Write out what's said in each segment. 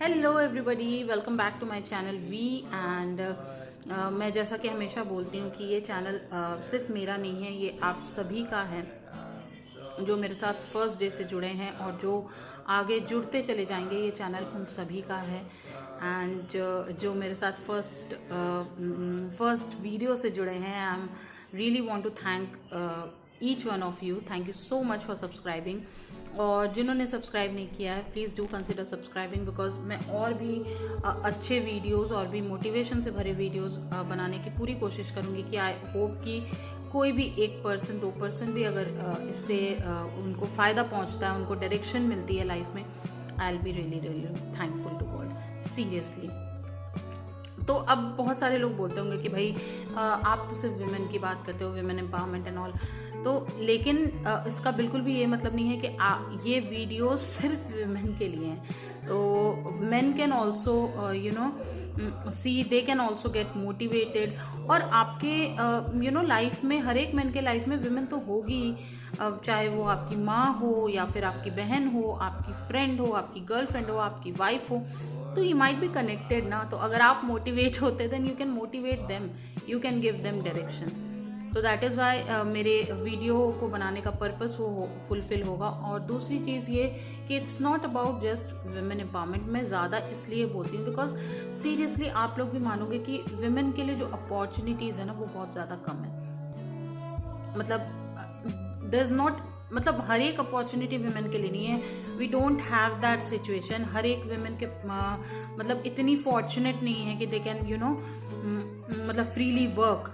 Hello everybody, welcome back to my channel we and मैं जैसा कि हमेशा बोलती हूँ कि ये चैनल सिर्फ मेरा नहीं है, ये आप सभी का है जो मेरे साथ फर्स्ट डे से जुड़े हैं और जो आगे जुड़ते चले जाएंगे। ये चैनल उन सभी का है एंड जो मेरे साथ फर्स्ट वीडियो से जुड़े हैं, I am really want to thank each one of you. Thank you so much for subscribing. और जिन्होंने सब्सक्राइब नहीं किया है, please do consider subscribing, because मैं और भी अच्छे वीडियोस और भी मोटिवेशन से भरे वीडियोस बनाने की पूरी कोशिश करूँगी कि आई होप कि कोई भी 1% 2% भी अगर इससे उनको फ़ायदा पहुँचता है, उनको डायरेक्शन मिलती है लाइफ में, I will be really really thankful to God, seriously. तो अब बहुत सारे लोग बोलते होंगे कि भाई आप तो सिर्फ विमेन की बात करते हो, विमेन एम्पावरमेंट एंड ऑल। तो लेकिन इसका बिल्कुल भी ये मतलब नहीं है कि ये वीडियो सिर्फ विमेन के लिए हैं। तो main can also see, they can also get motivated. और आपके लाइफ में, हर एक मैन के लाइफ में विमेन तो होगी, चाहे वो आपकी माँ हो या फिर आपकी बहन हो, आपकी फ्रेंड हो, आपकी गर्लफ्रेंड हो, आपकी वाइफ हो। तो यू माइट बी कनेक्टेड ना। तो अगर आप मोटिवेट होते then you can motivate them, you can give them direction. तो दैट इज़ वाई मेरे वीडियो को बनाने का पर्पस वो फुलफिल होगा। और दूसरी चीज़ ये कि it's not about just women empowerment. मैं ज़्यादा इसलिए बोलती हूँ बिकॉज सीरियसली आप लोग भी मानोगे कि वुमेन के लिए जो अपॉर्चुनिटीज़ है ना, वो बहुत ज़्यादा कम है। मतलब देयर इज़ नॉट, मतलब हर एक अपॉर्चुनिटी वुमेन के लिए नहीं है। We don't have that situation. हर एक वुमेन के मतलब इतनी फॉर्चुनेट नहीं है कि दे कैन मतलब freely work.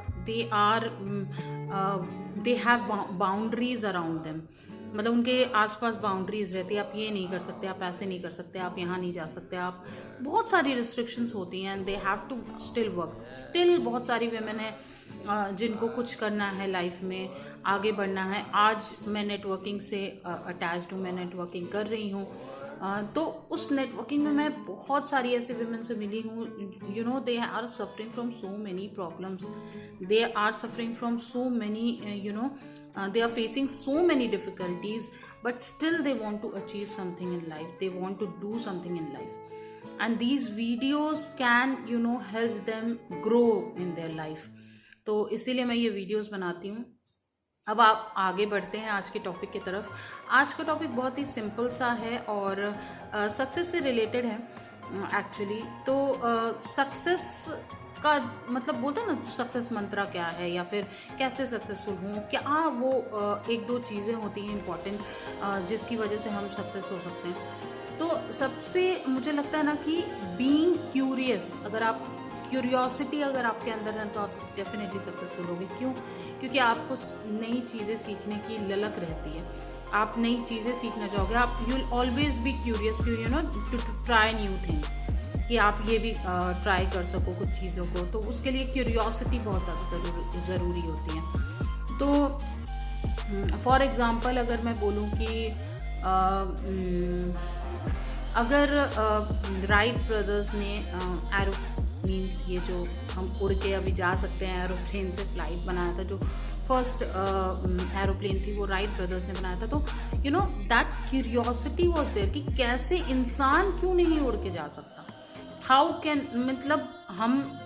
They have boundaries around them. मतलब उनके आसपास बाउंड्रीज रहती है, आप ये नहीं कर सकते, आप ऐसे नहीं कर सकते, आप यहाँ नहीं जा सकते, आप बहुत सारी रिस्ट्रिक्शंस होती हैं। They have to still work. Still बहुत सारी वेमेन हैं जिनको कुछ करना है लाइफ में, आगे बढ़ना है। आज मैं नेटवर्किंग से अटैच्ड हूँ, मैं नेटवर्किंग कर रही हूँ। तो उस नेटवर्किंग में मैं बहुत सारी ऐसे वेमेन से मिली हूँ। They are suffering from so many problems, they are suffering from so many they are facing so many difficulties, but still they want to achieve something in life, they want to do something in life, and these videos can help them grow in their life. तो इसीलिए मैं ये videos बनाती हूँ। अब आप आगे बढ़ते हैं आज के टॉपिक की तरफ। आज का टॉपिक बहुत ही सिंपल सा है और सक्सेस से रिलेटेड है एक्चुअली। तो सक्सेस का मतलब बोलते हैं ना, सक्सेस मंत्रा क्या है या फिर कैसे सक्सेसफुल हूँ, क्या वो एक दो चीज़ें होती हैं इंपॉर्टेंट जिसकी वजह से हम सक्सेस हो सकते हैं। तो सबसे मुझे लगता है ना कि बीइंग क्यूरियस, अगर आप क्यूरियोसिटी अगर आपके अंदर है तो आप डेफिनेटली सक्सेसफुल होगे। क्यों? क्योंकि आपको नई चीज़ें सीखने की ललक रहती है, आप नई चीज़ें सीखना चाहोगे, आप you will always be curious to try new things, कि आप ये भी ट्राई कर सको कुछ चीज़ों को। तो उसके लिए क्यूरियोसिटी बहुत ज़्यादा ज़रूरी होती है। तो फॉर एग्ज़ाम्पल अगर मैं बोलूँ कि अगर राइट ब्रदर्स ने मीन्स ये जो हम उड़ के अभी जा सकते हैं, एरोप्लेन से फ्लाइट बनाया था, जो फर्स्ट एरोप्लेन थी वो राइट ब्रदर्स ने बनाया था। तो दैट क्यूरियोसिटी वॉज देयर कि कैसे इंसान क्यों नहीं उड़ के जा सकता, हाउ कैन, मतलब हम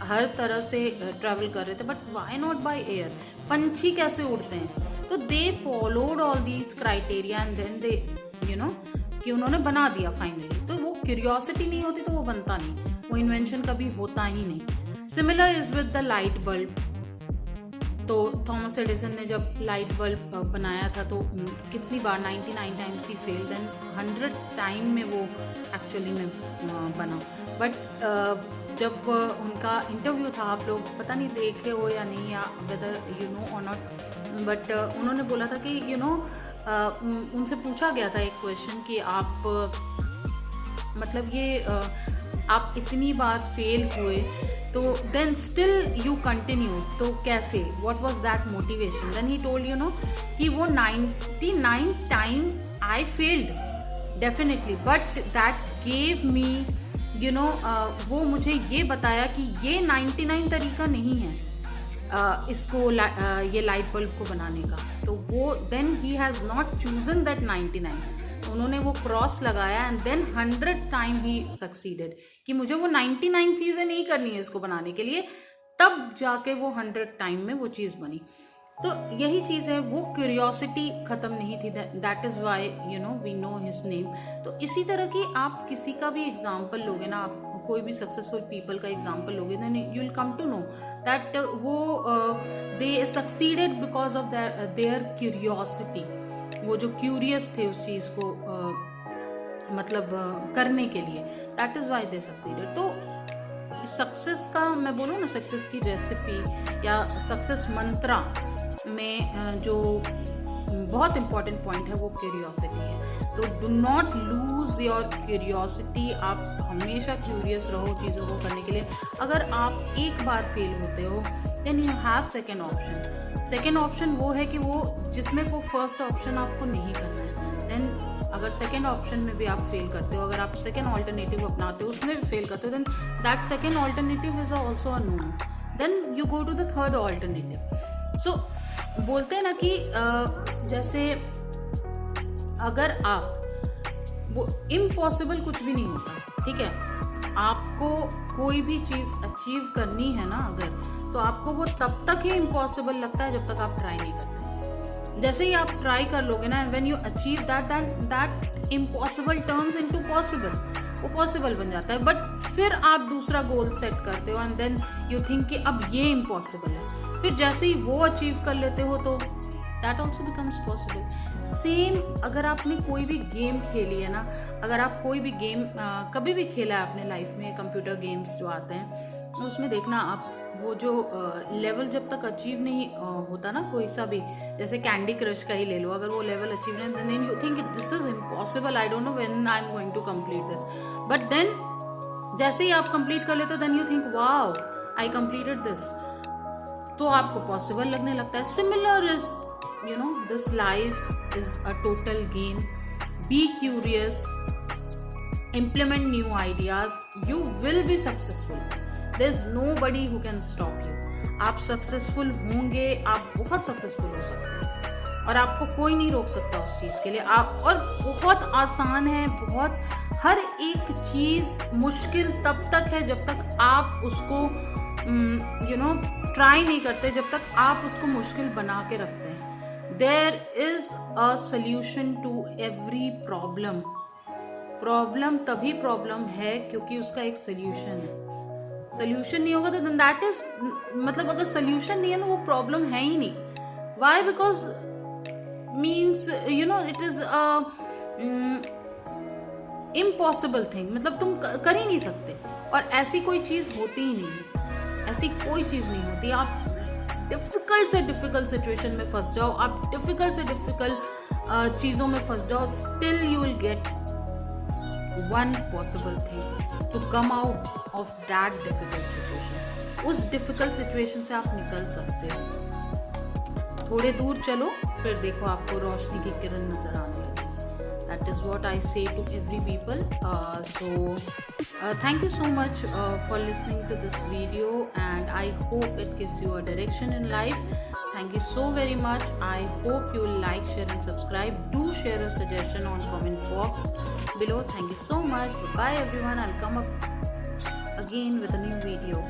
हर तरह से ट्रैवल कर रहे थे, but why not by air, पंछी कैसे उड़ते हैं। तो they followed all these criteria and then they कि उन्होंने बना दिया फाइनली। तो वो क्यूरियोसिटी नहीं होती तो वो बनता नहीं, वो इन्वेंशन कभी होता ही नहीं। Similar is with the light bulb. तो थॉमस एडिसन ने जब लाइट बल्ब बनाया था तो कितनी बार 99 times he failed, then 100 time में वो एक्चुअली में बना। बट जब उनका इंटरव्यू था, आप लोग पता नहीं देखे हो या नहीं, या वेदर यू नो और नॉट, बट उन्होंने बोला था कि उनसे पूछा गया था एक क्वेश्चन कि आप मतलब ये आप इतनी बार फेल हुए तो देन स्टिल यू कंटिन्यू, तो कैसे, what was that motivation. Then he told कि वो 99 time I failed definitely, but that gave me वो मुझे ये बताया कि ये 99 तरीका नहीं है इसको ये लाइट बल्ब को बनाने का। तो वो then he has not chosen that 99, उन्होंने वो क्रॉस लगाया and then 100th time he succeeded कि मुझे वो 99 चीज़ें नहीं करनी है इसको बनाने के लिए, तब जाके वो 100th टाइम में वो चीज़ बनी। तो यही चीज़ है, वो क्यूरियोसिटी ख़त्म नहीं थी, that is why we know his name. तो इसी तरह की आप किसी का भी एग्जाम्पल लोगे ना, आप कोई भी सक्सेसफुल पीपल का एग्जाम्पल लोगे, then you will come to know that वो they succeeded because of their curiosity. वो जो क्यूरियस थे उस चीज़ को करने के लिए, that is why they succeeded. तो सक्सेस का मैं बोलूँ ना, सक्सेस की रेसिपी या सक्सेस मंत्रा में जो बहुत इंपॉर्टेंट पॉइंट है वो क्यूरियोसिटी है। तो do not lose your curiosity. आप हमेशा क्यूरियस रहो चीज़ों को करने के लिए। अगर आप एक बार फेल होते हो then you have second option. Second option वो है कि वो जिसमें वो फर्स्ट ऑप्शन आपको नहीं करना है। देन अगर सेकेंड ऑप्शन में भी आप फेल करते हो, अगर आप सेकेंड ऑल्टरनेटिव अपनाते हो उसमें भी फेल करते हो, then that second alternative is also a no. Then you go to the third alternative. So बोलते हैं ना कि जैसे अगर आप वो इम्पॉसिबल कुछ भी नहीं होता, ठीक है। आपको कोई भी चीज़ अचीव करनी है ना अगर, तो आपको वो तब तक ही इम्पॉसिबल लगता है जब तक आप ट्राई नहीं करते। जैसे ही आप ट्राई कर लोगे ना, when you achieve that impossible turns into possible, वो पॉसिबल बन जाता है। बट फिर आप दूसरा गोल सेट करते हो एंड देन यू थिंक कि अब ये इम्पॉसिबल है। फिर जैसे ही वो अचीव कर लेते हो तो that also becomes possible. Same अगर आपने कोई भी गेम खेली है ना, अगर आप कोई भी गेम कभी भी खेला है अपने लाइफ में, कंप्यूटर गेम्स जो आते हैं उसमें देखना आप, वो जो लेवल जब तक अचीव नहीं होता ना कोई सा भी, जैसे कैंडी क्रश का ही ले लो, अगर वो लेवल अचीव नहीं then you think this is impossible, I don't know when I am going to complete this. But then जैसे ही आप कंप्लीट कर लेते हो then you think wow I completed this, तो आपको पॉसिबल लगने लगता है। Similar is this life is a total game. Be curious, implement new ideas, you will be successful. There's nobody who can stop you. आप successful होंगे, आप बहुत successful हो सकते हैं और आपको कोई नहीं रोक सकता उस चीज़ के लिए। आप और बहुत आसान है, बहुत हर एक चीज़ मुश्किल तब तक है जब तक आप उसको ट्राई नहीं करते, जब तक आप उसको मुश्किल बना के रखते हैं। There is a solution to every problem. Problem तभी प्रॉब्लम है क्योंकि उसका एक सोल्यूशन है। सोल्यूशन नहीं होगा तो दैट इज अगर सोल्यूशन नहीं है ना वो प्रॉब्लम है ही नहीं। Why? Because means it is impossible thing, तुम कर ही नहीं सकते। और ऐसी कोई चीज़ होती ही नहीं है, ऐसी कोई चीज़ नहीं होती। आप डिफ़िकल्ट से डिफ़िकल्ट सिचुएशन में फंस जाओ, आप डिफ़िकल्ट से डिफ़िकल्ट चीज़ों में फंस जाओ, still you will get one possible thing to come out of that difficult situation. उस डिफ़िकल्ट सिचुएशन से आप निकल सकते हो। थोड़े दूर चलो, फिर देखो आपको रोशनी की किरण नज़र आने लगी। That is what I say to every people. Thank you so much for listening to this video, and I hope it gives you a direction in life. Thank you so very much. I hope you like, share and subscribe. Do share a suggestion on comment box below. Thank you so much. Bye everyone. I'll come up again with a new video.